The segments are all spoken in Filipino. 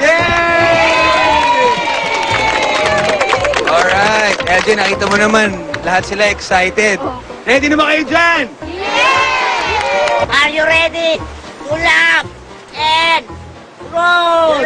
Yay! Alright, LJ, nakita mo naman, lahat sila excited. Ready na ba kayo dyan? Are you ready? Pull up and roll!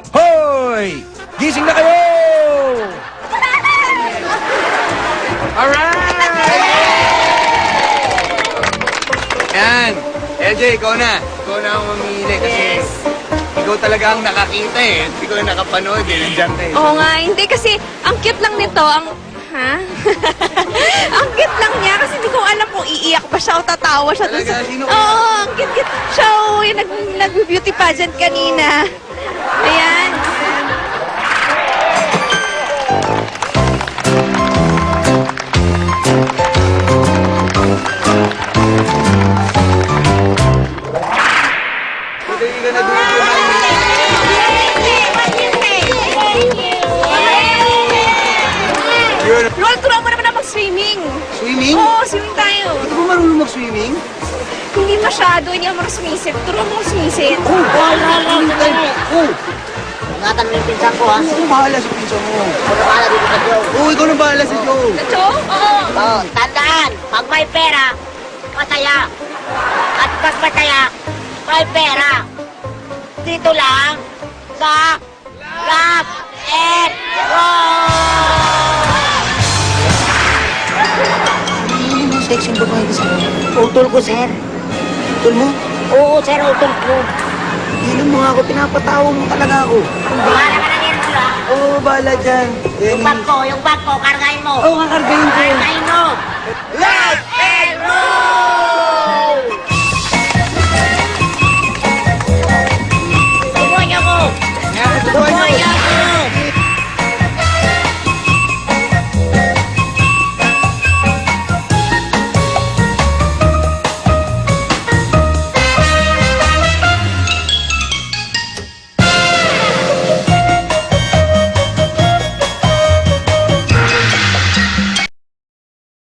Hoy! Gising na kayo! Alright! Yan! LJ, ikaw na. Ikaw na ang mamili kasi ikaw talaga ang nakakita eh. Hindi ko na nakapanood eh. Nandiyan ka eh. Oo nga, hindi kasi ang cute lang nito, ha? Ang cute lang niya kasi hindi ko alam kung iiyak ba siya o tatawa siya. Talaga? Sino ka? Oo, ang cute-cute. Siya yung nag-beauty pageant kanina. Ayan. Hindi ka na doon. Yun. Roll, turuan mo naman na mag-swimming. Swimming? Oo, swimming tayo. Hindi mo marunong mag-swimming? Hindi masyado, hindi ako marunong sumisid. Turuan mo sumisid. Ingatan mo yung pinsan ko, ha? Ikaw bahala sa pinsan mo. Ikaw na bahala dito sa Joe. Oo, ikaw na bahala sa Joe. Sa Joe? Oo. Oh, tandaan, pag may pera, masaya. At pag masaya, may pera. Dito lang sa Laugh and Roll! Sexy babae kasi. Utol ko, sir. Tol mo? Oo, sir, utol ko. Ilan mo nga ako, pinapatawa mo talaga ako. Bahala ka na yan, ha? Oo, bahala dyan. Yung bag ko, kargahin mo. Oo, kakargayin ko. Kargahin mo. Laugh and Roll!